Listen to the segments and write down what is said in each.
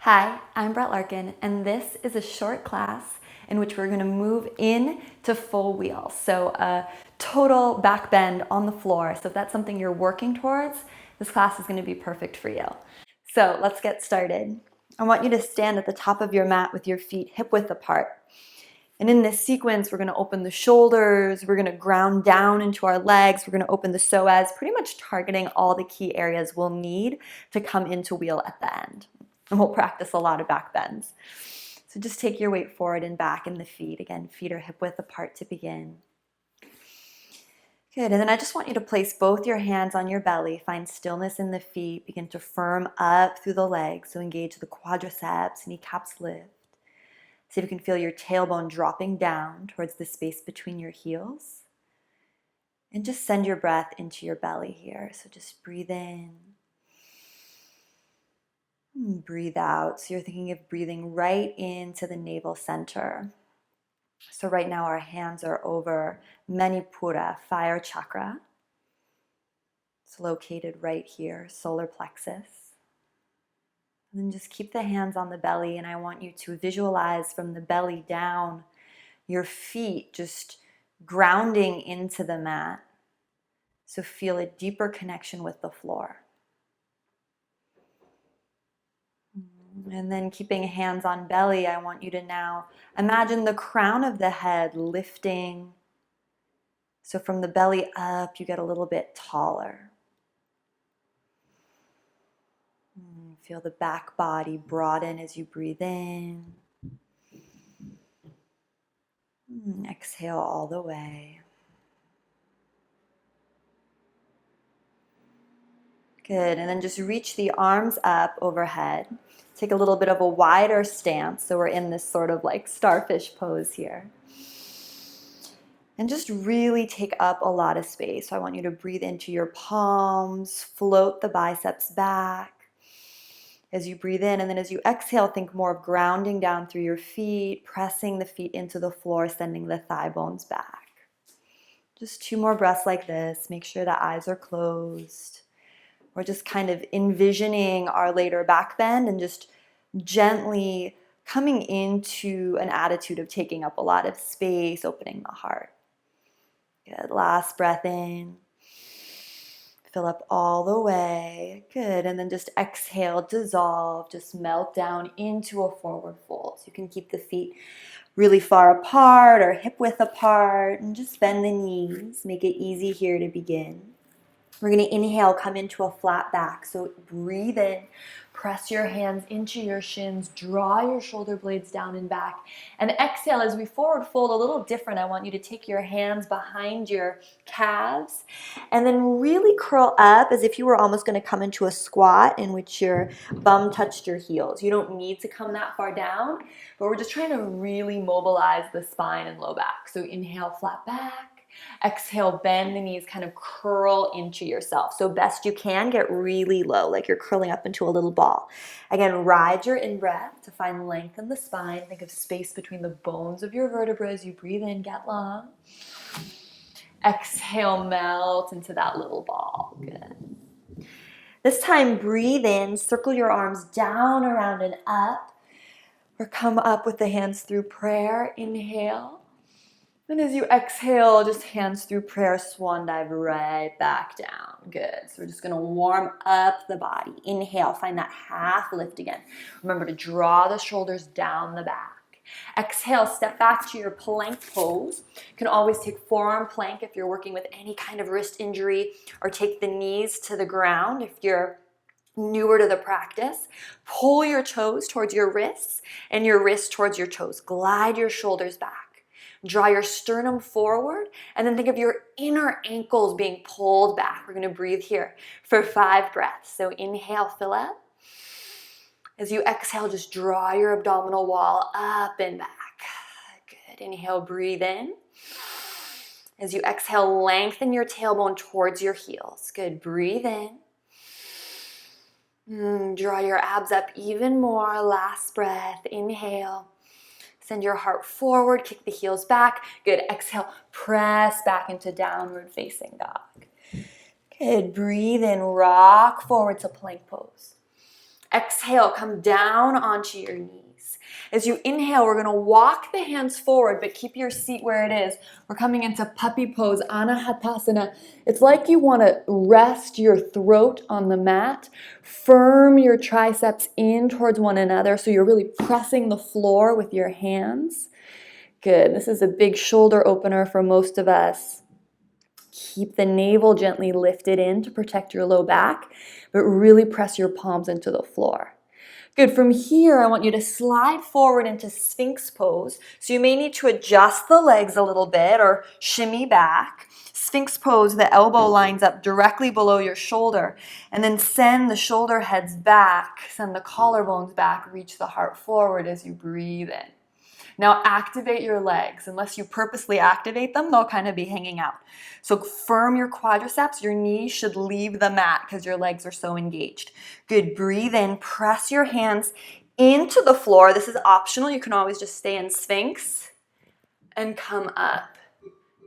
Hi, I'm Brett Larkin, and this is a short class in which we're going to move in to full wheel. So a total back bend on the floor. So if that's something you're working towards, this class is going to be perfect for you. So let's get started. I want you to stand at the top of your mat with your feet hip width apart. And in this sequence, we're going to open the shoulders, we're going to ground down into our legs, we're going to open the psoas, pretty much targeting all the key areas we'll need to come into wheel at the end. And we'll practice a lot of back bends. So just take your weight forward and back in the feet. Again, feet are hip width apart to begin. Good, and then I just want you to place both your hands on your belly. Find stillness in the feet. Begin to firm up through the legs. So engage the quadriceps, kneecaps lift. See if you can feel your tailbone dropping down towards the space between your heels. And just send your breath into your belly here. So just breathe in. Breathe out. So you're thinking of breathing right into the navel center. So right now our hands are over Manipura, fire chakra. It's located right here, solar plexus. And then just keep the hands on the belly, and I want you to visualize from the belly down, your feet just grounding into the mat. So feel a deeper connection with the floor. And then keeping hands on belly, I want you to now imagine the crown of the head lifting. So from the belly up, you get a little bit taller. Feel the back body broaden as you breathe in. Exhale all the way. Good, and then just reach the arms up overhead. Take a little bit of a wider stance, so we're in this sort of like starfish pose here. And just really take up a lot of space. So I want you to breathe into your palms, float the biceps back as you breathe in, and then as you exhale, think more of grounding down through your feet, pressing the feet into the floor, sending the thigh bones back. Just 2 more breaths like this. Make sure the eyes are closed. We're just kind of envisioning our later back bend and just gently coming into an attitude of taking up a lot of space, opening the heart. Good. Last breath in. Fill up all the way. Good. And then just exhale, dissolve, just melt down into a forward fold. So you can keep the feet really far apart or hip width apart, and just bend the knees. Make it easy here to begin. We're going to inhale, come into a flat back. So breathe in, press your hands into your shins, draw your shoulder blades down and back. And exhale, as we forward fold, a little different. I want you to take your hands behind your calves and then really curl up as if you were almost going to come into a squat in which your bum touched your heels. You don't need to come that far down, but we're just trying to really mobilize the spine and low back. So inhale, flat back. Exhale, bend the knees, kind of curl into yourself. So best you can, get really low, like you're curling up into a little ball. Again, ride your in-breath to find length in the spine. Think of space between the bones of your vertebrae as you breathe in, get long. Exhale, melt into that little ball. Good. This time, breathe in, circle your arms down, around, and up. Or come up with the hands through prayer. Inhale. And as you exhale, just hands through prayer, swan dive right back down. Good. So we're just going to warm up the body. Inhale, find that half lift again. Remember to draw the shoulders down the back. Exhale, step back to your plank pose. You can always take forearm plank if you're working with any kind of wrist injury, or take the knees to the ground if you're newer to the practice. Pull your toes towards your wrists and your wrists towards your toes. Glide your shoulders back. Draw your sternum forward, and then think of your inner ankles being pulled back. We're going to breathe here for 5 breaths. So inhale, fill up. As you exhale, just draw your abdominal wall up and back. Good. Inhale, breathe in. As you exhale, lengthen your tailbone towards your heels. Good. Breathe in. Draw your abs up even more. Last breath. Inhale. Send your heart forward, kick the heels back. Good. Exhale, press back into downward facing dog. Good. Breathe in, rock forward to plank pose. Exhale, come down onto your knees. As you inhale, we're going to walk the hands forward, but keep your seat where it is. We're coming into puppy pose, Anahatasana. It's like you want to rest your throat on the mat, firm your triceps in towards one another, so you're really pressing the floor with your hands. Good. This is a big shoulder opener for most of us. Keep the navel gently lifted in to protect your low back, but really press your palms into the floor. Good. From here, I want you to slide forward into Sphinx pose. So you may need to adjust the legs a little bit or shimmy back. Sphinx pose, the elbow lines up directly below your shoulder. And then send the shoulder heads back, send the collarbones back, reach the heart forward as you breathe in. Now activate your legs. Unless you purposely activate them, they'll kind of be hanging out. So firm your quadriceps. Your knees should leave the mat because your legs are so engaged. Good. Breathe in. Press your hands into the floor. This is optional. You can always just stay in Sphinx and come up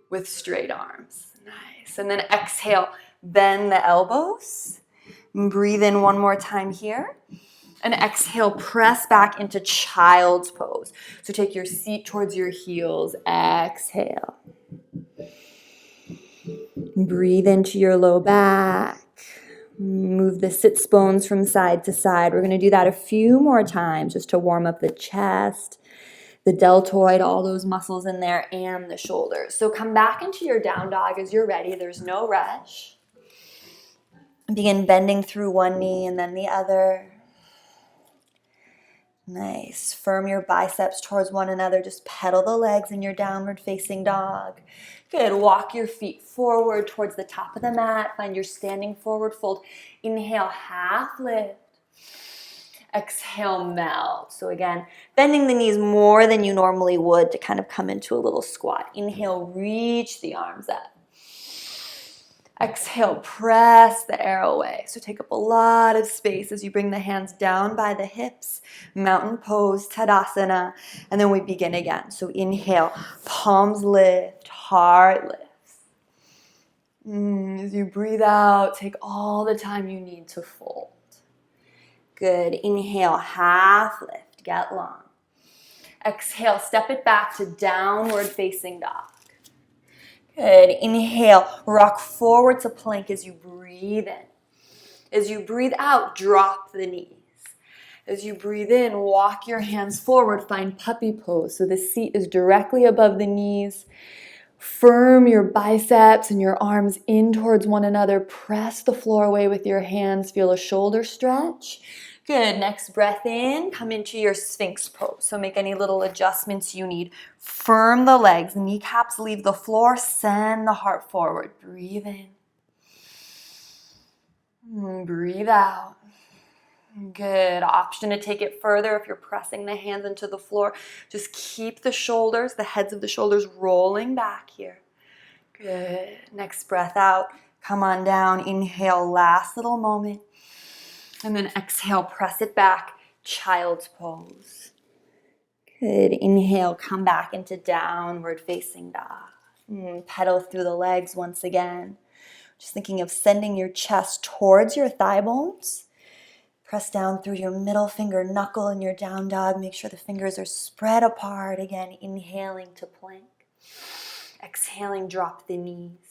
with straight arms. Nice. And then exhale. Bend the elbows. Breathe in one more time here. And exhale, press back into child's pose. So take your seat towards your heels. Exhale. Breathe into your low back. Move the sits bones from side to side. We're going to do that a few more times just to warm up the chest, the deltoid, all those muscles in there, and the shoulders. So come back into your down dog as you're ready. There's no rush. Begin bending through one knee and then the other. Nice. Firm your biceps towards one another. Just pedal the legs in your downward facing dog. Good. Walk your feet forward towards the top of the mat. Find your standing forward fold. Inhale, half lift. Exhale, melt. So again, bending the knees more than you normally would to kind of come into a little squat. Inhale, reach the arms up. Exhale, press the air away. So take up a lot of space as you bring the hands down by the hips, mountain pose, Tadasana, and then we begin again. So inhale, palms lift, heart lifts. As you breathe out, take all the time you need to fold. Good. Inhale, half lift, get long. Exhale, step it back to downward facing dog. Good. Inhale, rock forward to plank as you breathe in. As you breathe out, drop the knees. As you breathe in, walk your hands forward, find puppy pose. So the seat is directly above the knees. Firm your biceps and your arms in towards one another. Press the floor away with your hands. Feel a shoulder stretch. Good. Next breath in. Come into your Sphinx pose. So make any little adjustments you need. Firm the legs. Kneecaps leave the floor. Send the heart forward. Breathe in. Breathe out. Good. Option to take it further if you're pressing the hands into the floor. Just keep the shoulders, the heads of the shoulders rolling back here. Good. Next breath out. Come on down. Inhale. Last little moment. And then exhale, press it back, child's pose. Good. Inhale, come back into downward facing dog. Pedal through the legs once again. Just thinking of sending your chest towards your thigh bones. Press down through your middle finger, knuckle in your down dog. Make sure the fingers are spread apart. Again, inhaling to plank. Exhaling, drop the knees.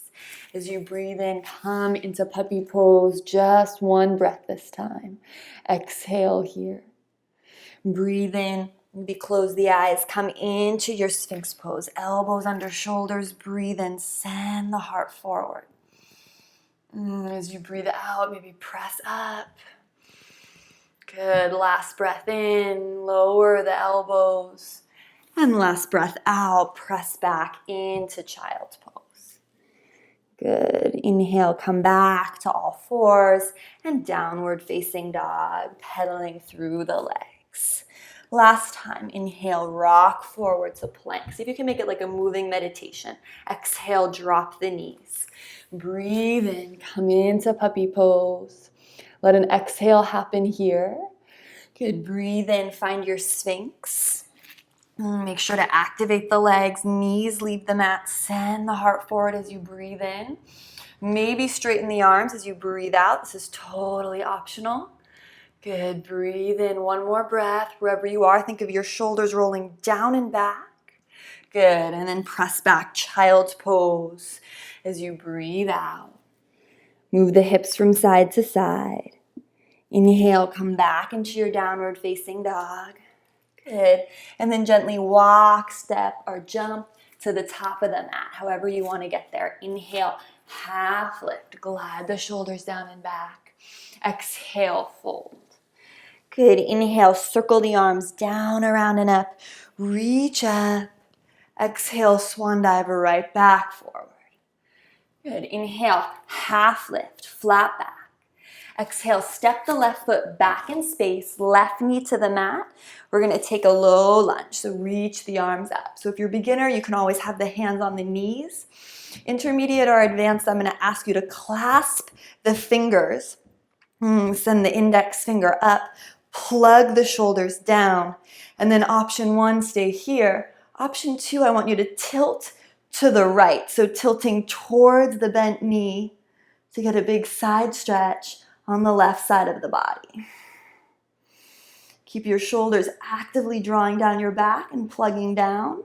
As you breathe in, come into puppy pose. Just one breath this time. Exhale here. Breathe in. Maybe close the eyes. Come into your Sphinx pose. Elbows under shoulders. Breathe in. Send the heart forward. As you breathe out, maybe press up. Good. Last breath in. Lower the elbows. And last breath out. Press back into child's pose. Good. Inhale, come back to all fours and downward facing dog, pedaling through the legs. Last time, inhale, rock forward to plank. See if you can make it like a moving meditation. Exhale, drop the knees. Breathe in, come into puppy pose. Let an exhale happen here. Good. Breathe in, find your Sphinx. Make sure to activate the legs, knees leave the mat, send the heart forward as you breathe in. Maybe straighten the arms as you breathe out. This is totally optional. Good, breathe in, one more breath. Wherever you are, think of your shoulders rolling down and back. Good, and then press back, child's pose as you breathe out. Move the hips from side to side. Inhale, come back into your downward facing dog. Good, and then gently walk, step, or jump to the top of the mat, however you want to get there. Inhale, half lift, glide the shoulders down and back. Exhale, fold. Good, inhale, circle the arms down, around, and up. Reach up. Exhale, swan dive right back forward. Good, inhale, half lift, flat back. Exhale, step the left foot back in space, left knee to the mat. We're gonna take a low lunge, so reach the arms up. So if you're a beginner, you can always have the hands on the knees. Intermediate or advanced, I'm gonna ask you to clasp the fingers. Send the index finger up, plug the shoulders down. And then option 1, stay here. Option 2, I want you to tilt to the right. So tilting towards the bent knee to get a big side stretch on the left side of the body. Keep your shoulders actively drawing down your back and plugging down.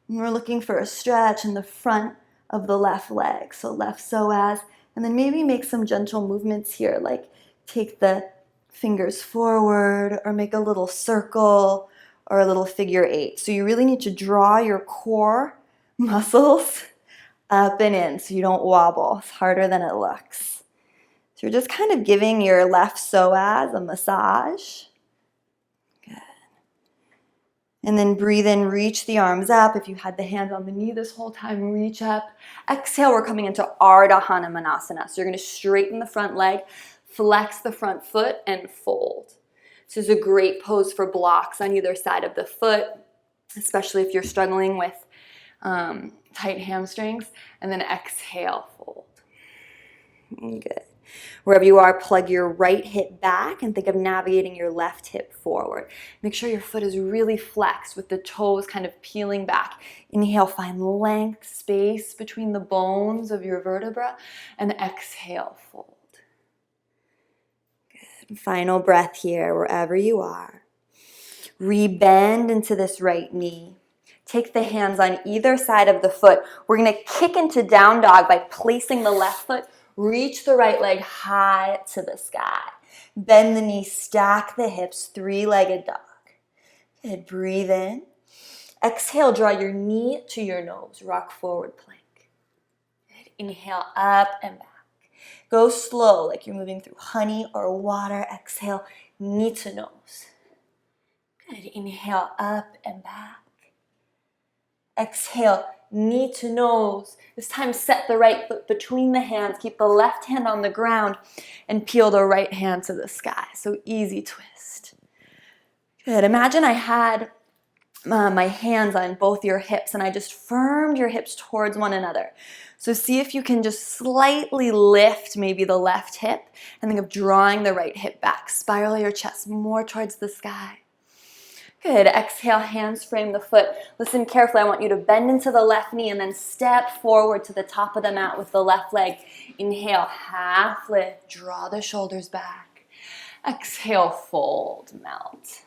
And we're looking for a stretch in the front of the left leg. So left psoas. And then maybe make some gentle movements here, like take the fingers forward or make a little circle or a little figure 8. So you really need to draw your core muscles up and in so you don't wobble. It's harder than it looks. So you're just kind of giving your left psoas a massage. Good. And then breathe in, reach the arms up. If you had the hand on the knee this whole time, reach up. Exhale, we're coming into Ardha Hanumanasana. So you're going to straighten the front leg, flex the front foot, and fold. This is a great pose for blocks on either side of the foot, especially if you're struggling with tight hamstrings. And then exhale, fold. Good. Wherever you are, plug your right hip back and think of navigating your left hip forward. Make sure your foot is really flexed with the toes kind of peeling back. Inhale, find length, space between the bones of your vertebra, and exhale, fold. Good. Final breath here, wherever you are. Rebend into this right knee. Take the hands on either side of the foot. We're going to kick into down dog by placing the left foot. Reach the right leg high to the sky. Bend the knee, stack the hips, three-legged dog. Good, breathe in. Exhale, draw your knee to your nose, rock forward plank. Good, inhale, up and back. Go slow, like you're moving through honey or water. Exhale, knee to nose. Good, inhale, up and back. Exhale, knee to nose. This time set the right foot between the hands. Keep the left hand on the ground and peel the right hand to the sky. So easy twist. Good. Imagine I had my hands on both your hips and I just firmed your hips towards one another. So see if you can just slightly lift maybe the left hip and think of drawing the right hip back. Spiral your chest more towards the sky. Good. Exhale, hands frame the foot. Listen carefully. I want you to bend into the left knee and then step forward to the top of the mat with the left leg. Inhale, half lift. Draw the shoulders back. Exhale, fold, melt.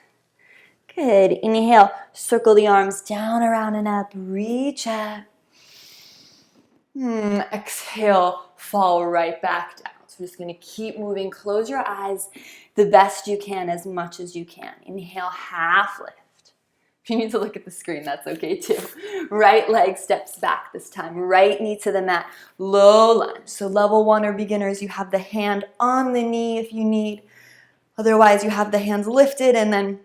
Good. Inhale, circle the arms down, around, and up. Reach up. Exhale, fall right back down. So we're just going to keep moving. Close your eyes the best you can, as much as you can. Inhale, half lift. If you need to look at the screen, that's okay too. Right leg steps back this time. Right knee to the mat. Low lunge. So level 1 or beginners, you have the hand on the knee if you need. Otherwise, you have the hands lifted, and then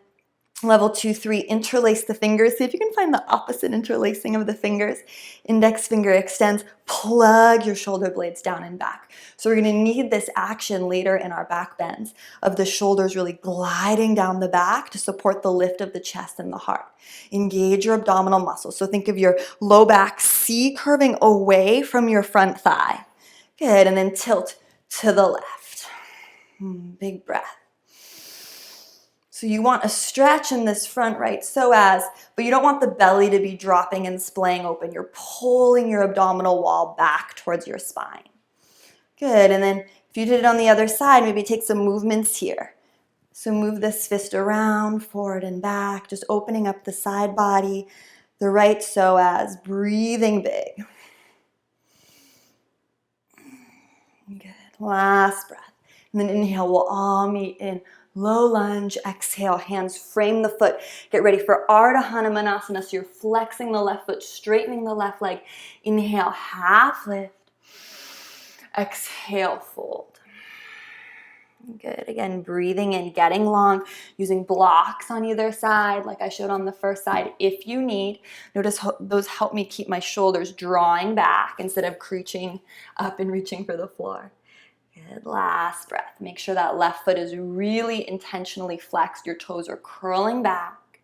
level 2, 3, interlace the fingers. See if you can find the opposite interlacing of the fingers. Index finger extends. Plug your shoulder blades down and back. So we're going to need this action later in our back bends of the shoulders really gliding down the back to support the lift of the chest and the heart. Engage your abdominal muscles. So think of your low back C curving away from your front thigh. Good. And then tilt to the left. Big breath. So you want a stretch in this front right psoas, but you don't want the belly to be dropping and splaying open. You're pulling your abdominal wall back towards your spine. Good, and then if you did it on the other side, maybe take some movements here. So move this fist around, forward and back, just opening up the side body, the right psoas, breathing big. Good. Last breath. And then inhale, we'll all meet in low lunge. Exhale, hands frame the foot. Get ready for Ardha Hanumanasana. So you're flexing the left foot, straightening the left leg. Inhale, half lift. Exhale, fold. Good. Again, breathing in, getting long, using blocks on either side like I showed on the first side if you need. Notice how those help me keep my shoulders drawing back instead of creaching up and reaching for the floor. Good. Last breath. Make sure that left foot is really intentionally flexed. Your toes are curling back.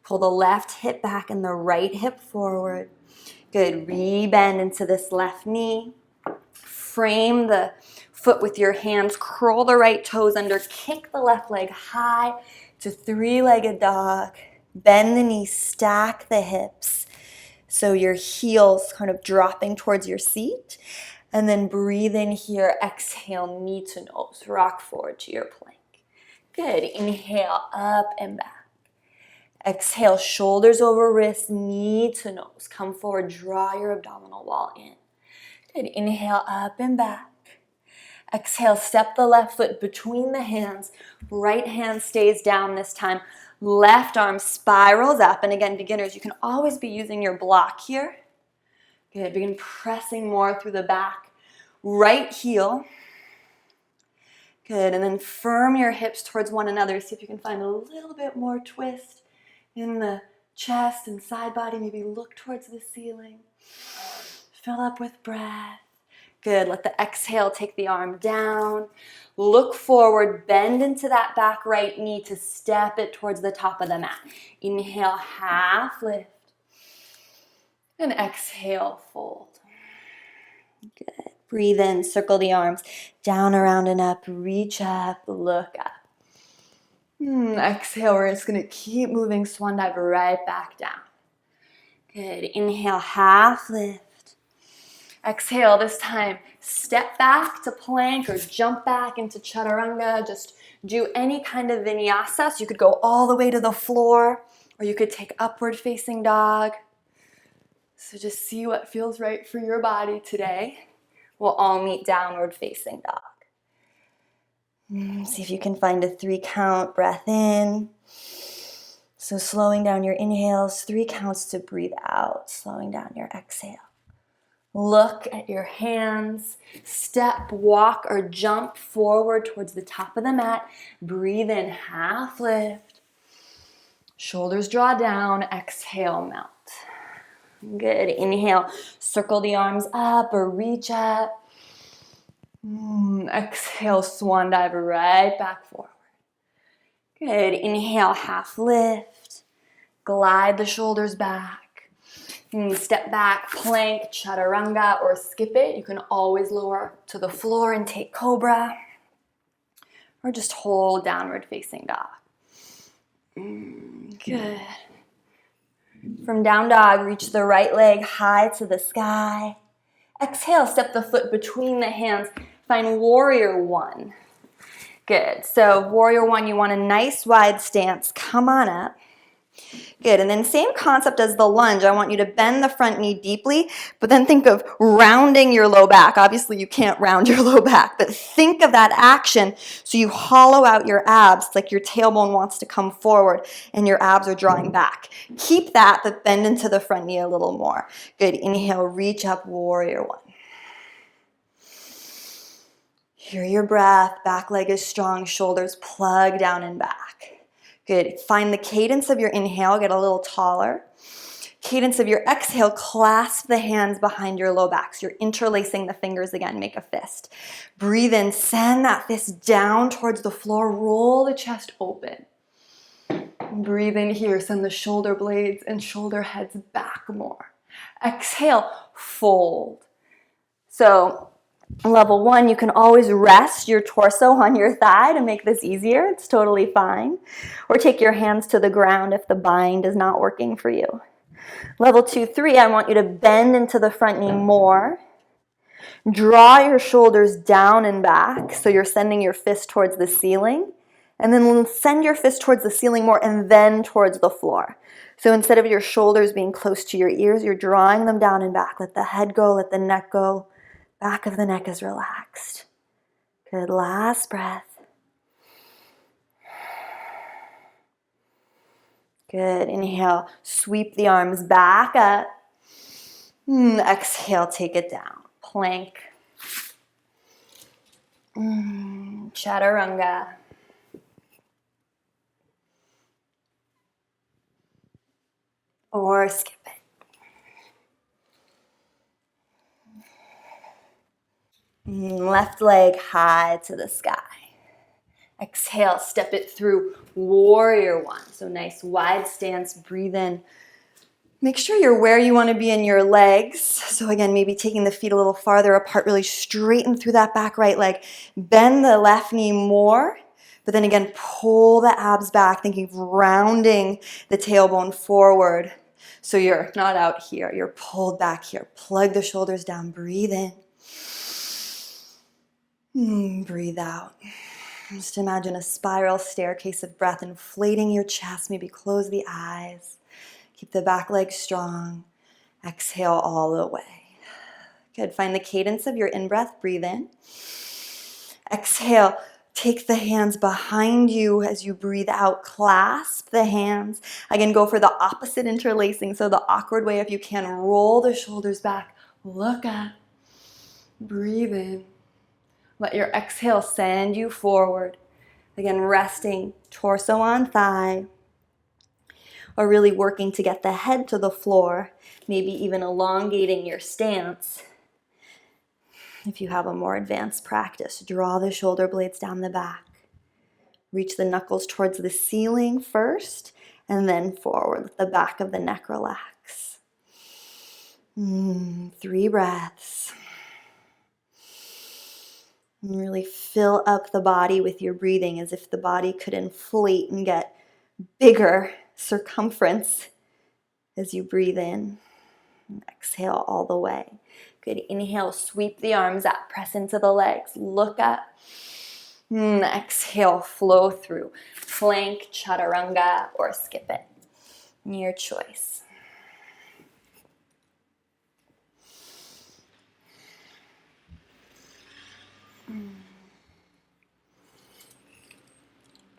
Pull the left hip back and the right hip forward. Good. Rebend into this left knee. Frame the foot with your hands, curl the right toes under, kick the left leg high to three-legged dog. Bend the knees, stack the hips so your heels kind of dropping towards your seat. And then breathe in here, exhale, knee to nose, rock forward to your plank. Good, inhale, up and back. Exhale, shoulders over wrists, knee to nose. Come forward, draw your abdominal wall in. Good, inhale, up and back. Exhale, step the left foot between the hands. Right hand stays down this time. Left arm spirals up. And again, beginners, you can always be using your block here. Good, begin pressing more through the back. Right heel. Good, and then firm your hips towards one another. See if you can find a little bit more twist in the chest and side body. Maybe look towards the ceiling. Fill up with breath. Good, let the exhale take the arm down. Look forward, bend into that back right knee to step it towards the top of the mat. Inhale, half lift. And exhale, fold. Good. Breathe in, circle the arms. Down, around, and up. Reach up, look up. Exhale, we're just going to keep moving. Swan dive right back down. Good. Inhale, half lift. Exhale, this time, step back to plank or jump back into chaturanga. Just do any kind of vinyasa. So you could go all the way to the floor, or you could take upward facing dog. So just see what feels right for your body today. We'll all meet downward facing dog. See if you can find a 3 count breath in. So slowing down your inhales, 3 counts to breathe out, slowing down your exhale. Look at your hands, step, walk, or jump forward towards the top of the mat. Breathe in, half lift. Shoulders draw down, exhale, melt. Good, inhale, circle the arms up or reach up. Exhale, swan dive right back forward. Good, inhale, half lift. Glide the shoulders back. Step back, plank, chaturanga, or skip it. You can always lower to the floor and take cobra. Or just hold downward facing dog. Good. From down dog, reach the right leg high to the sky. Exhale, step the foot between the hands. Find warrior one. Good. So warrior one, you want a nice wide stance. Come on up. Good, and then same concept as the lunge. I want you to bend the front knee deeply, but then think of rounding your low back. Obviously, you can't round your low back, but think of that action so you hollow out your abs like your tailbone wants to come forward and your abs are drawing back. Keep that, but bend into the front knee a little more. Good, inhale, reach up, warrior one. Hear your breath, back leg is strong, shoulders plug down and back. Good. Find the cadence of your inhale, get a little taller. Cadence of your exhale, clasp the hands behind your low back. So you're interlacing the fingers again, make a fist. Breathe in, send that fist down towards the floor, roll the chest open. Breathe in here, send the shoulder blades and shoulder heads back more. Exhale, fold. So level 1, you can always rest your torso on your thigh to make this easier. It's totally fine. Or take your hands to the ground if the bind is not working for you. Level 2, 3, I want you to bend into the front knee more. Draw your shoulders down and back so you're sending your fist towards the ceiling. And then send your fist towards the ceiling more and then towards the floor. So instead of your shoulders being close to your ears, you're drawing them down and back. Let the head go, let the neck go. Back of the neck is relaxed. Good, last breath. Good, inhale, sweep the arms back up. Exhale, take it down. Plank. Chaturanga. Or skip it. Left leg high to the sky. Exhale, step it through warrior one. So nice wide stance, breathe in. Make sure you're where you want to be in your legs. So again, maybe taking the feet a little farther apart, really straighten through that back right leg. Bend the left knee more, but then again, pull the abs back, thinking of rounding the tailbone forward. So you're not out here, you're pulled back here. Plug the shoulders down, breathe in. Breathe out. Just imagine a spiral staircase of breath, inflating your chest. Maybe close the eyes. Keep the back leg strong. Exhale all the way. Good. Find the cadence of your in-breath. Breathe in. Exhale. Take the hands behind you as you breathe out. Clasp the hands. Again, go for the opposite interlacing. So the awkward way, if you can, roll the shoulders back. Look up. Breathe in. Let your exhale send you forward. Again, resting torso on thigh. Or really working to get the head to the floor. Maybe even elongating your stance. If you have a more advanced practice, draw the shoulder blades down the back. Reach the knuckles towards the ceiling first, and then forward. Let the back of the neck relax. 3 breaths. And really fill up the body with your breathing as if the body could inflate and get bigger circumference as you breathe in. And exhale all the way. Good. Inhale, sweep the arms up, press into the legs, look up. Exhale, flow through. Plank, chaturanga, or skip it. Your choice.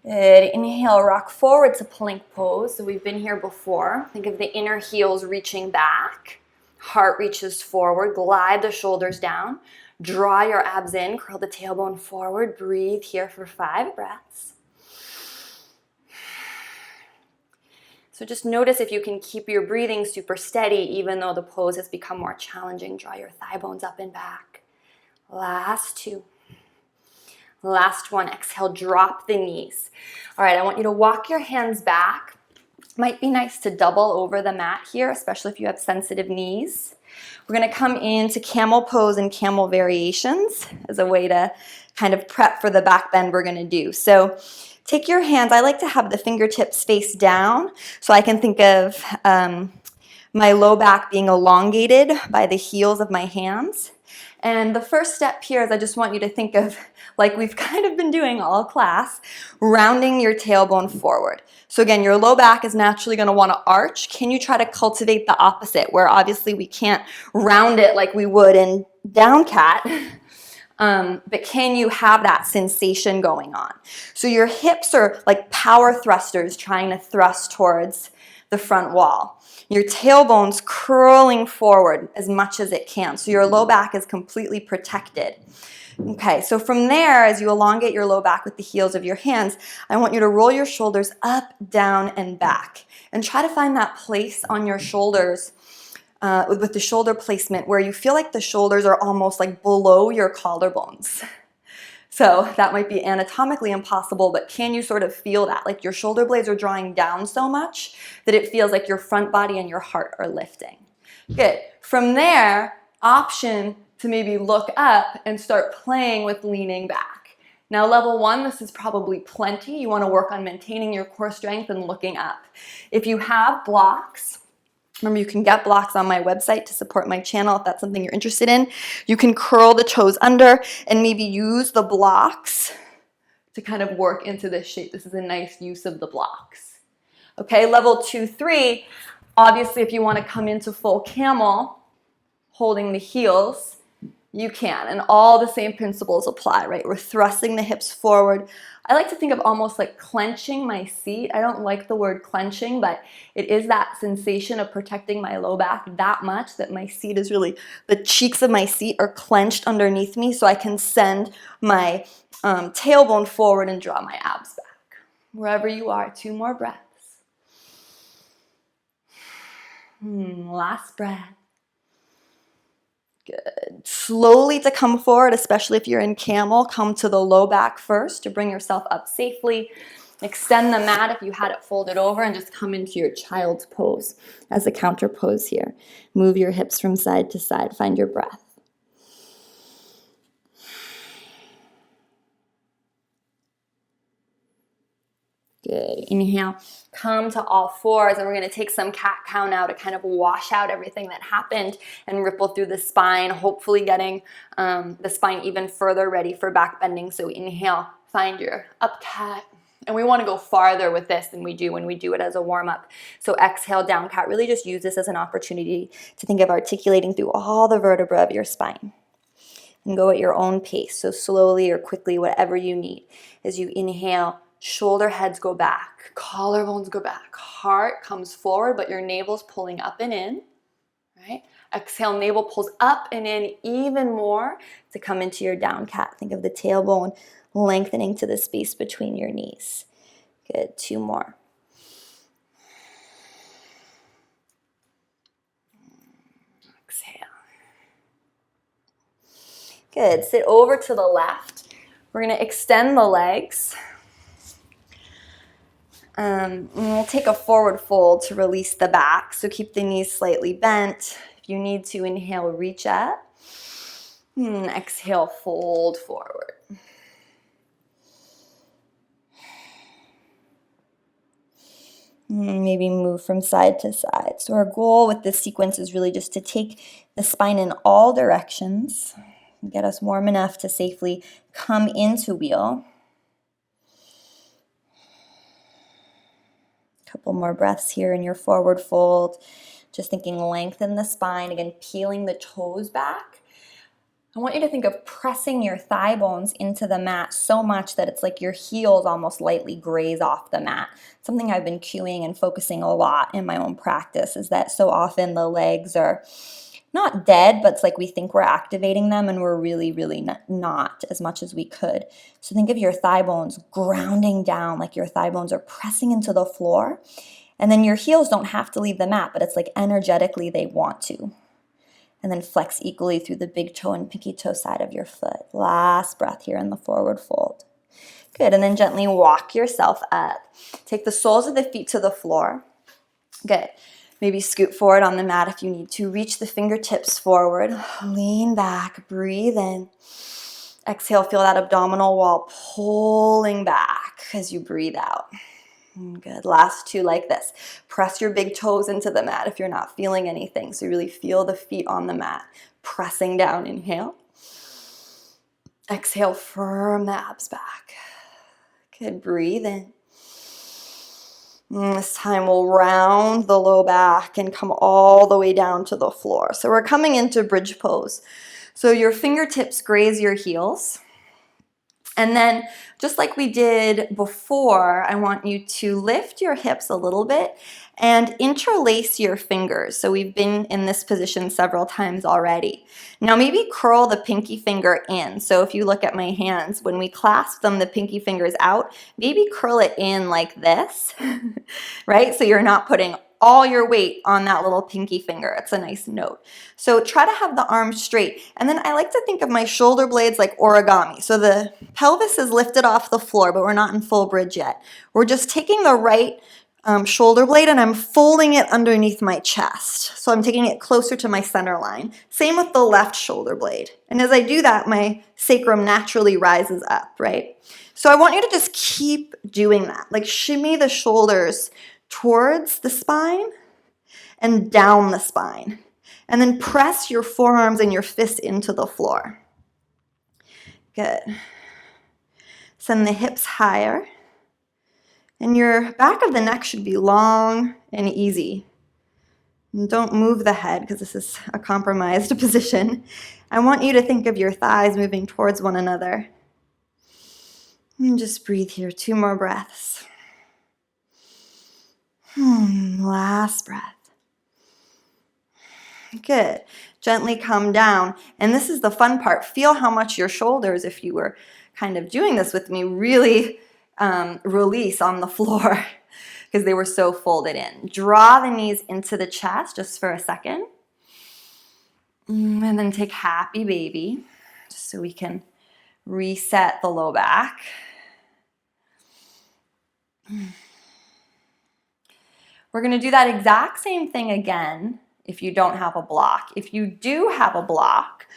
Good. Inhale, rock forward to plank pose. So we've been here before. Think of the inner heels reaching back. Heart reaches forward. Glide the shoulders down. Draw your abs in. Curl the tailbone forward. Breathe here for 5 breaths. So just notice if you can keep your breathing super steady even though the pose has become more challenging. Draw your thigh bones up and back. Last 2. Last 1, exhale, drop the knees. All right, I want you to walk your hands back. Might be nice to double over the mat here, especially if you have sensitive knees. We're gonna come into camel pose and camel variations as a way to kind of prep for the back bend we're gonna do. So take your hands, I like to have the fingertips face down so I can think of my low back being elongated by the heels of my hands. And the first step here is I just want you to think of, like we've kind of been doing all class, rounding your tailbone forward. So again, your low back is naturally going to want to arch. Can you try to cultivate the opposite, where obviously we can't round it like we would in down cat, but can you have that sensation going on? So your hips are like power thrusters trying to thrust towards the front wall. Your tailbone's curling forward as much as it can. So your low back is completely protected. Okay, so from there, as you elongate your low back with the heels of your hands, I want you to roll your shoulders up, down, and back. And try to find that place on your shoulders with the shoulder placement where you feel like the shoulders are almost like below your collarbones. So that might be anatomically impossible, but can you sort of feel that? Like your shoulder blades are drawing down so much that it feels like your front body and your heart are lifting. Good. From there, option to maybe look up and start playing with leaning back. Now level 1, this is probably plenty. You want to work on maintaining your core strength and looking up. If you have blocks, remember, you can get blocks on my website to support my channel if that's something you're interested in. You can curl the toes under and maybe use the blocks to kind of work into this shape. This is a nice use of the blocks. Okay, level 2, 3, obviously if you want to come into full camel, holding the heels, you can, and all the same principles apply, right? We're thrusting the hips forward. I like to think of almost like clenching my seat. I don't like the word clenching, but it is that sensation of protecting my low back that much that my seat is really, the cheeks of my seat are clenched underneath me so I can send my tailbone forward and draw my abs back. Wherever you are, 2 more breaths. Last breath. Good. Slowly to come forward, especially if you're in camel, come to the low back first to bring yourself up safely. Extend the mat if you had it folded over and just come into your child's pose as a counter pose here. Move your hips from side to side. Find your breath. Good. Inhale, come to all fours, and we're going to take some cat-cow now to kind of wash out everything that happened and ripple through the spine, hopefully getting the spine even further ready for back bending. So inhale, find your up cat. And we want to go farther with this than we do when we do it as a warm-up. So exhale, down cat. Really just use this as an opportunity to think of articulating through all the vertebrae of your spine. And go at your own pace, so slowly or quickly, whatever you need. As you inhale, shoulder heads go back, collarbones go back, heart comes forward, but your navel's pulling up and in, right? Exhale, navel pulls up and in even more to come into your down cat. Think of the tailbone lengthening to the space between your knees. Good, 2 more. Exhale. Good, sit over to the left. We're gonna extend the legs. And we'll take a forward fold to release the back. So keep the knees slightly bent. If you need to, inhale, reach up. Exhale, fold forward. Maybe move from side to side. So our goal with this sequence is really just to take the spine in all directions, get us warm enough to safely come into wheel. Couple more breaths here in your forward fold. Just thinking lengthen the spine. Again, peeling the toes back. I want you to think of pressing your thigh bones into the mat so much that it's like your heels almost lightly graze off the mat. Something I've been cueing and focusing a lot in my own practice is that so often the legs are not dead, but it's like we think we're activating them and we're really, really not as much as we could. So think of your thigh bones grounding down, like your thigh bones are pressing into the floor. And then your heels don't have to leave the mat, but it's like energetically they want to. And then flex equally through the big toe and pinky toe side of your foot. Last breath here in the forward fold. Good, and then gently walk yourself up. Take the soles of the feet to the floor. Good. Maybe scoot forward on the mat if you need to. Reach the fingertips forward. Lean back. Breathe in. Exhale. Feel that abdominal wall pulling back as you breathe out. Good. Last 2 like this. Press your big toes into the mat if you're not feeling anything. So really feel the feet on the mat. Pressing down. Inhale. Exhale. Firm the abs back. Good. Breathe in. This time we'll round the low back and come all the way down to the floor. So we're coming into bridge pose. So your fingertips graze your heels. And then just like we did before, I want you to lift your hips a little bit and interlace your fingers. So we've been in this position several times already. Now maybe curl the pinky finger in. So if you look at my hands, when we clasp them, the pinky finger's out, maybe curl it in like this, right? So you're not putting all your weight on that little pinky finger. It's a nice note. So try to have the arms straight. And then I like to think of my shoulder blades like origami. So the pelvis is lifted off the floor, but we're not in full bridge yet. We're just taking the right shoulder blade and I'm folding it underneath my chest. So I'm taking it closer to my center line. Same with the left shoulder blade. And as I do that, my sacrum naturally rises up, right? So I want you to just keep doing that. Like shimmy the shoulders towards the spine and down the spine. And then press your forearms and your fists into the floor. Good. Send the hips higher. And your back of the neck should be long and easy. And don't move the head because this is a compromised position. I want you to think of your thighs moving towards one another. And just breathe here, 2 more breaths. Last breath. Good. Gently come down. And this is the fun part. Feel how much your shoulders, if you were kind of doing this with me, really release on the floor because they were so folded in. Draw the knees into the chest just for a second. And then take happy baby just so we can reset the low back. We're going to do that exact same thing again if you don't have a block. If you do have a block,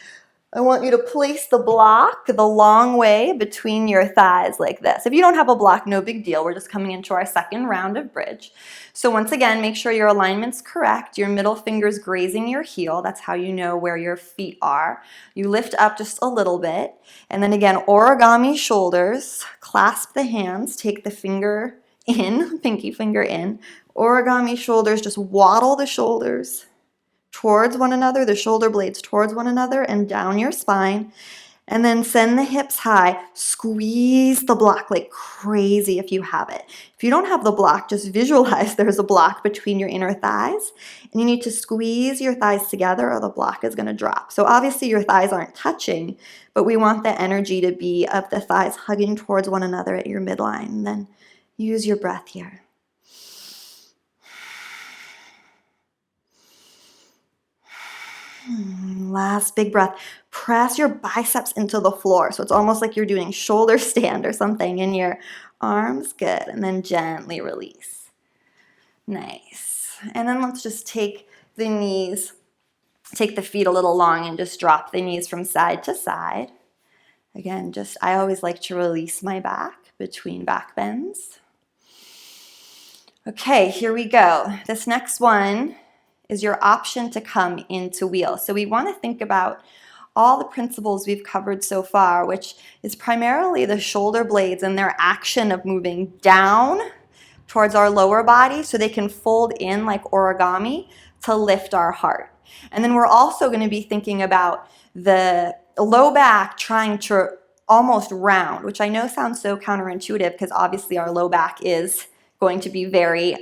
I want you to place the block the long way between your thighs like this. If you don't have a block, no big deal. We're just coming into our second round of bridge. So once again, make sure your alignment's correct. Your middle finger's grazing your heel. That's how you know where your feet are. You lift up just a little bit. And then again, origami shoulders. Clasp the hands. Take the finger in, pinky finger in. Origami shoulders. Just waddle the shoulders towards one another, the shoulder blades towards one another and down your spine. And then send the hips high. Squeeze the block like crazy if you have it. If you don't have the block, just visualize there's a block between your inner thighs. And you need to squeeze your thighs together or the block is going to drop. So obviously your thighs aren't touching, but we want the energy to be of the thighs hugging towards one another at your midline. And then use your breath here. Last big breath. Press your biceps into the floor. So it's almost like you're doing shoulder stand or something in your arms. Good. And then gently release. Nice. And then let's just take the knees, take the feet a little long and just drop the knees from side to side. Again, I always like to release my back between back bends. Okay, here we go. This next one is your option to come into wheel. So we want to think about all the principles we've covered so far, which is primarily the shoulder blades and their action of moving down towards our lower body so they can fold in like origami to lift our heart. And then we're also going to be thinking about the low back trying to almost round, which I know sounds so counterintuitive because obviously our low back is going to be very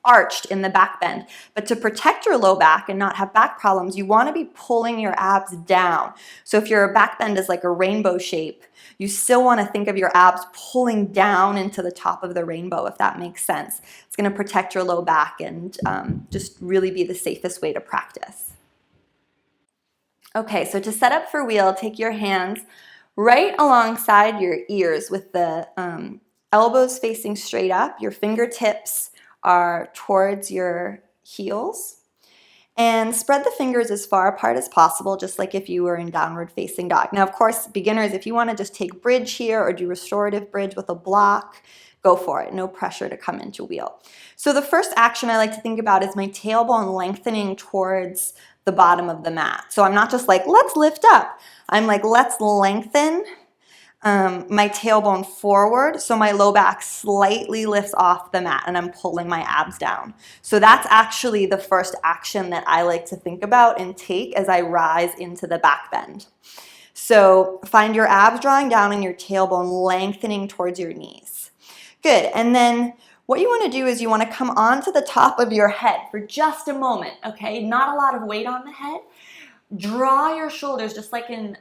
arched in the back bend. But to protect your low back and not have back problems, you want to be pulling your abs down. So if your back bend is like a rainbow shape, you still want to think of your abs pulling down into the top of the rainbow, if that makes sense. It's going to protect your low back and just really be the safest way to practice. Okay, so to set up for wheel, take your hands right alongside your ears with the elbows facing straight up. Your fingertips are towards your heels. And spread the fingers as far apart as possible, just like if you were in downward facing dog. Now, of course, beginners, if you want to just take bridge here or do restorative bridge with a block, go for it. No pressure to come into wheel. So the first action I like to think about is my tailbone lengthening towards the bottom of the mat. So I'm not just like, let's lift up. I'm like, let's lengthen my tailbone forward so my low back slightly lifts off the mat and I'm pulling my abs down. So that's actually the first action that I like to think about and take as I rise into the back bend. So find your abs drawing down and your tailbone lengthening towards your knees. Good. And then what you want to do is you want to come onto the top of your head for just a moment, okay? Not a lot of weight on the head. Draw your shoulders just like in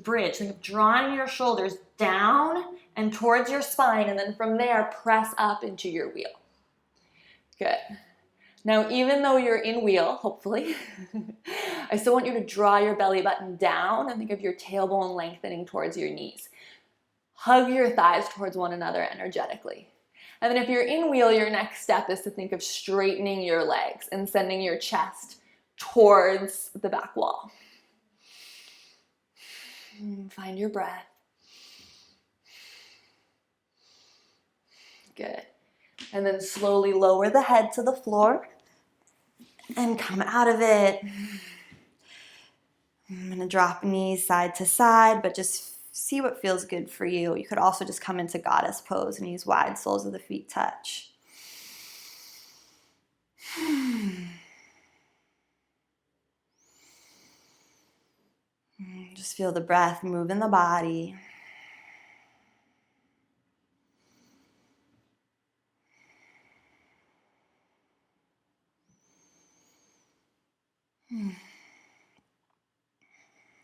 bridge, like drawing your shoulders down and towards your spine, and then from there press up into your wheel. Good. Now, even though you're in wheel, hopefully, I still want you to draw your belly button down and think of your tailbone lengthening towards your knees. Hug your thighs towards one another energetically. And then if you're in wheel, your next step is to think of straightening your legs and sending your chest towards the back wall. Find your breath. Good. And then slowly lower the head to the floor and come out of it. I'm going to drop knees side to side, but just See what feels good for you. You could also just come into goddess pose, knees wide, soles of the feet touch. Just feel the breath move in the body.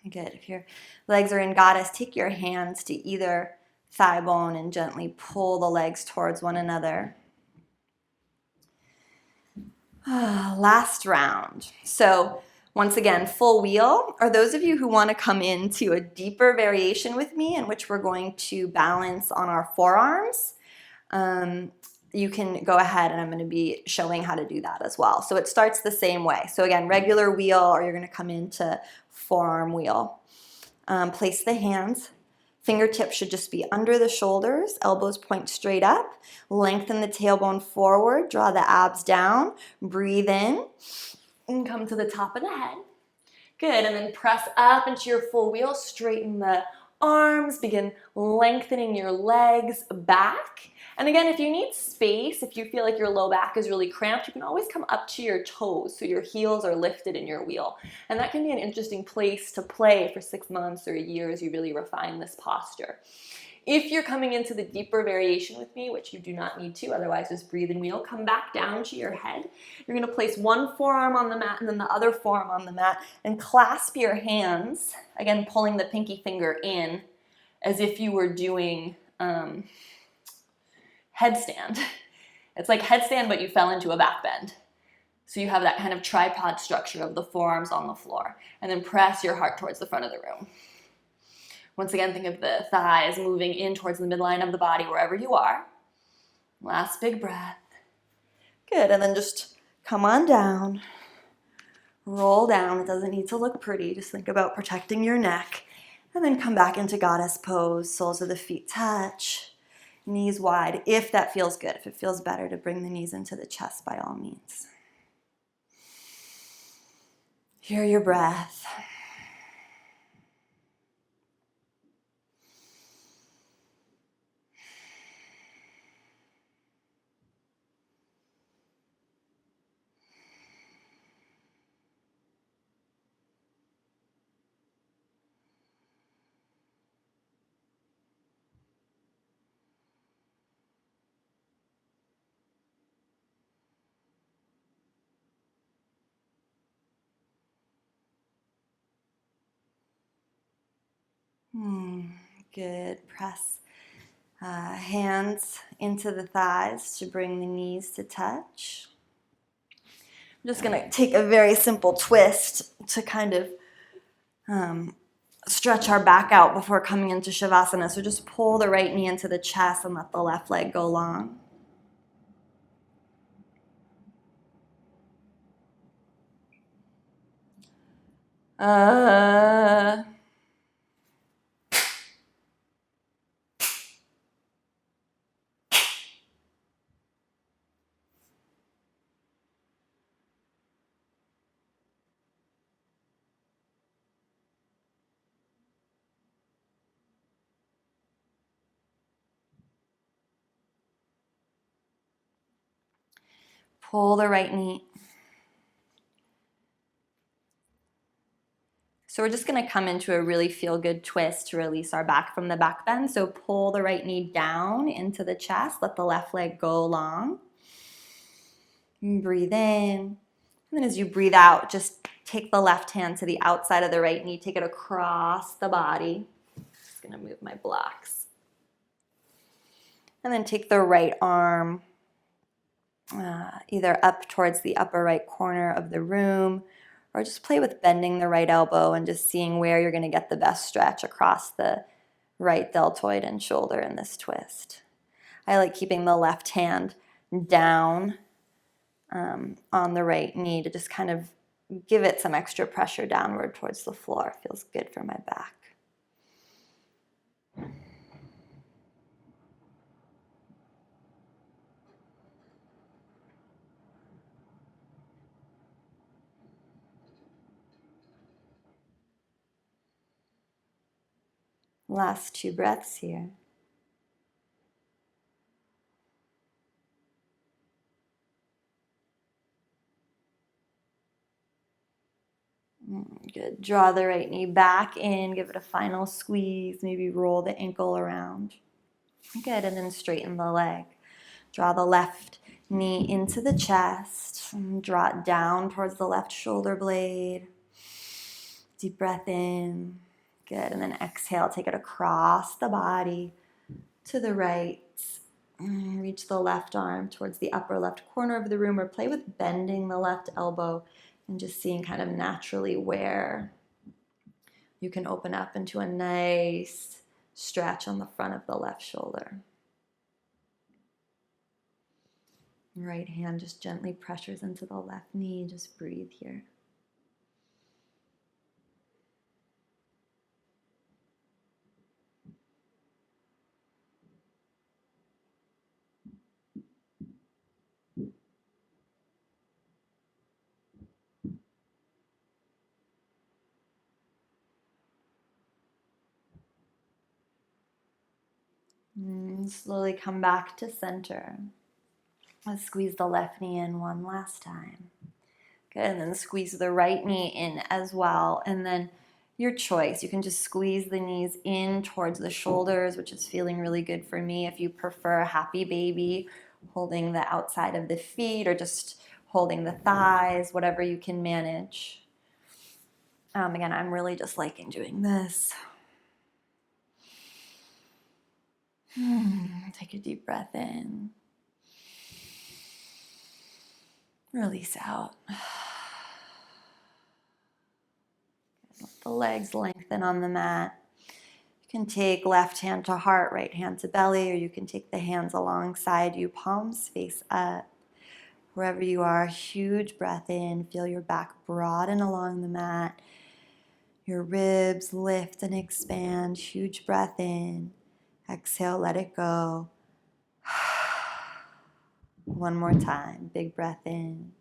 Good. If your legs are in goddess, take your hands to either thigh bone and gently pull the legs towards one another. Last round. So once again, full wheel. Are those of you who want to come into a deeper variation with me in which we're going to balance on our forearms? You can go ahead, and I'm going to be showing how to do that as well. So it starts the same way. So again, regular wheel, or you're going to come into forearm wheel. Place the hands. Fingertips should just be under the shoulders, elbows point straight up. Lengthen the tailbone forward, draw the abs down, breathe in, and come to the top of the head. Good, and then press up into your full wheel, straighten the arms, begin lengthening your legs back. And again, if you need space, if you feel like your low back is really cramped, you can always come up to your toes so your heels are lifted in your wheel. And that can be an interesting place to play for 6 months or a year as you really refine this posture. If you're coming into the deeper variation with me, which you do not need to, otherwise just breathe and wheel, come back down to your head. You're going to place one forearm on the mat and then the other forearm on the mat and clasp your hands, again pulling the pinky finger in as if you were doing headstand. It's like headstand, but you fell into a back bend. So you have that kind of tripod structure of the forearms on the floor. And then press your heart towards the front of the room. Once again, think of the thighs moving in towards the midline of the body wherever you are. Last big breath. Good, and then just come on down. Roll down. It doesn't need to look pretty. Just think about protecting your neck. And then come back into goddess pose. Soles of the feet touch. Knees wide, if that feels good. If it feels better to bring the knees into the chest, by all means. Hear your breath. Good. Press hands into the thighs to bring the knees to touch. I'm just going to take a very simple twist to kind of stretch our back out before coming into Shavasana. So just pull the right knee into the chest and let the left leg go long. Pull the right knee. So we're just going to come into a really feel-good twist to release our back from the back bend. So pull the right knee down into the chest. Let the left leg go long. And breathe in. And then as you breathe out, just take the left hand to the outside of the right knee. Take it across the body. Just going to move my blocks. And then take the right arm either up towards the upper right corner of the room, or just play with bending the right elbow and just seeing where you're going to get the best stretch across the right deltoid and shoulder in this twist. I like keeping the left hand down on the right knee to just kind of give it some extra pressure downward towards the floor. It feels good for my back. Last 2 breaths here. Good. Draw the right knee back in. Give it a final squeeze. Maybe roll the ankle around. Good. And then straighten the leg. Draw the left knee into the chest. And draw it down towards the left shoulder blade. Deep breath in. Good. And then exhale. Take it across the body to the right. Reach the left arm towards the upper left corner of the room, or play with bending the left elbow and just seeing kind of naturally where you can open up into a nice stretch on the front of the left shoulder. Right hand just gently pressures into the left knee. Just breathe here. Slowly come back to center. Let's squeeze the left knee in one last time. Good, and then squeeze the right knee in as well. And then your choice. You can just squeeze the knees in towards the shoulders, which is feeling really good for me. If you prefer a happy baby, holding the outside of the feet or just holding the thighs, whatever you can manage. Again, I'm really just liking doing this. Take a deep breath in. Release out. Let the legs lengthen on the mat. You can take left hand to heart, right hand to belly, or you can take the hands alongside you, palms face up. Wherever you are, huge breath in. Feel your back broaden along the mat. Your ribs lift and expand. Huge breath in. Exhale, let it go. One more time. Big breath in.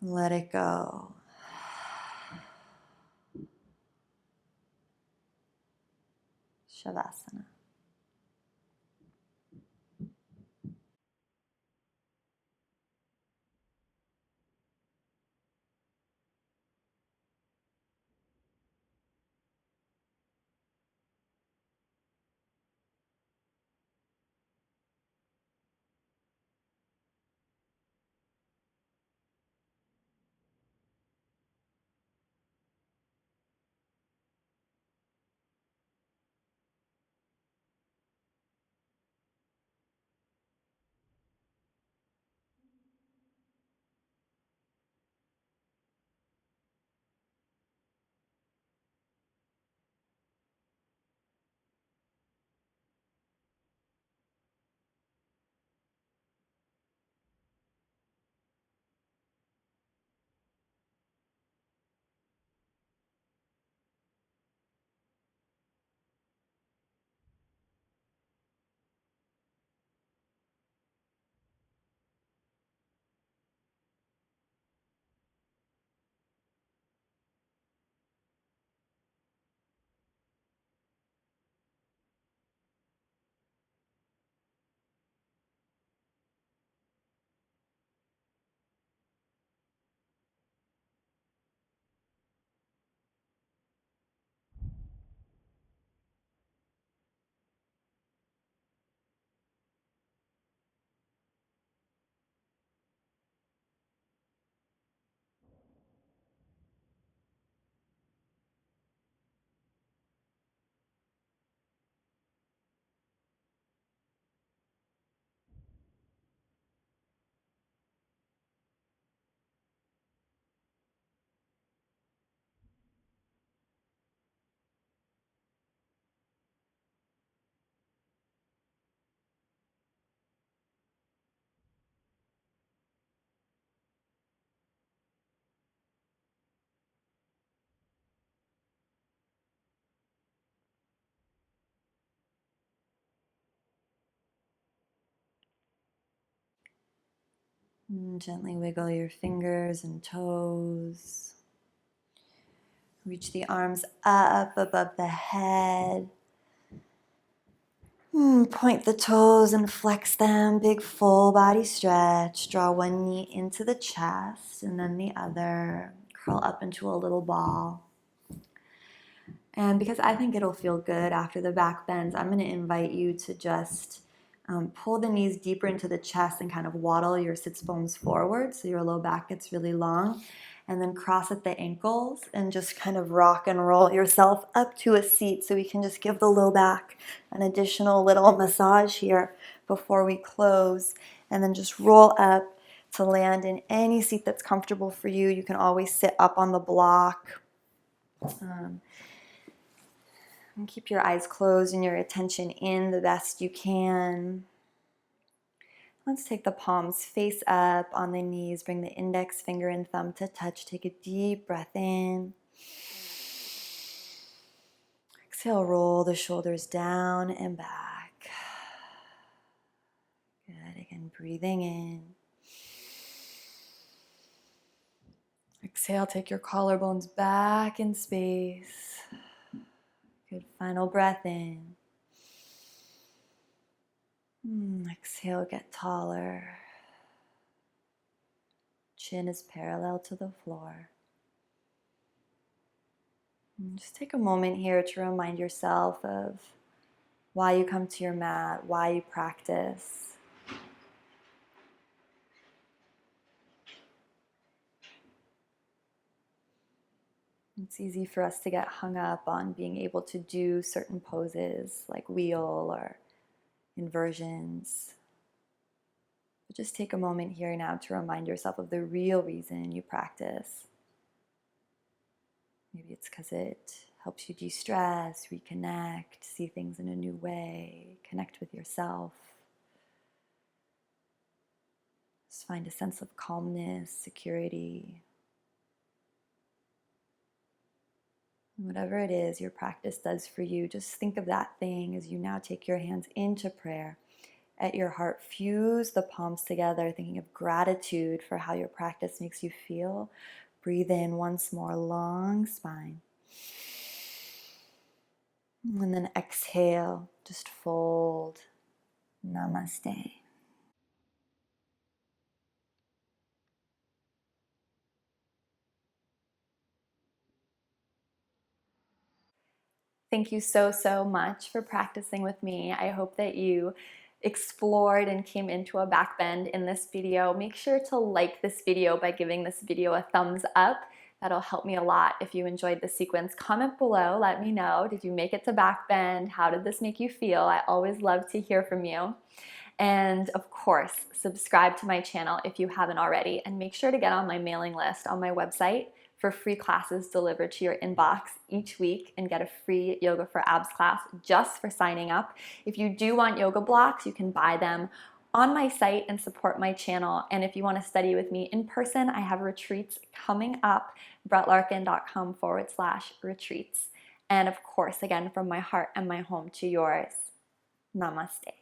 Let it go. Shavasana. Gently wiggle your fingers and toes. Reach the arms up above the head. Point the toes and flex them. Big full body stretch. Draw one knee into the chest and then the other. Curl up into a little ball. And because I think it'll feel good after the back bends, I'm going to invite you to just pull the knees deeper into the chest and kind of waddle your sits bones forward so your low back gets really long. And then cross at the ankles and just kind of rock and roll yourself up to a seat so we can just give the low back an additional little massage here before we close. And then just roll up to land in any seat that's comfortable for you. You can always sit up on the block. And keep your eyes closed and your attention in the best you can. Let's take the palms face up on the knees. Bring the index finger and thumb to touch. Take a deep breath in. Exhale, roll the shoulders down and back. Good. Again, breathing in. Exhale, take your collarbones back in space. Good. Final breath in. Exhale, get taller. Chin is parallel to the floor. And just take a moment here to remind yourself of why you come to your mat, why you practice. It's easy for us to get hung up on being able to do certain poses like wheel or inversions. But just take a moment here now to remind yourself of the real reason you practice. Maybe it's because it helps you de-stress, reconnect, see things in a new way, connect with yourself. Just find a sense of calmness, security. Whatever it is your practice does for you, just think of that thing as you now take your hands into prayer. At your heart, fuse the palms together, thinking of gratitude for how your practice makes you feel. Breathe in once more, long spine. And then exhale, just fold. Namaste. Thank you so, so much for practicing with me. I hope that you explored and came into a back bend in this video. Make sure to like this video by giving this video a thumbs up. That'll help me a lot if you enjoyed the sequence. Comment below, let me know. Did you make it to back bend? How did this make you feel? I always love to hear from you. And of course, subscribe to my channel if you haven't already, and make sure to get on my mailing list on my website for free classes delivered to your inbox each week, and get a free Yoga for Abs class just for signing up. If you do want yoga blocks, you can buy them on my site and support my channel. And if you want to study with me in person, I have retreats coming up, brettlarkin.com/retreats. And of course, again, from my heart and my home to yours, namaste.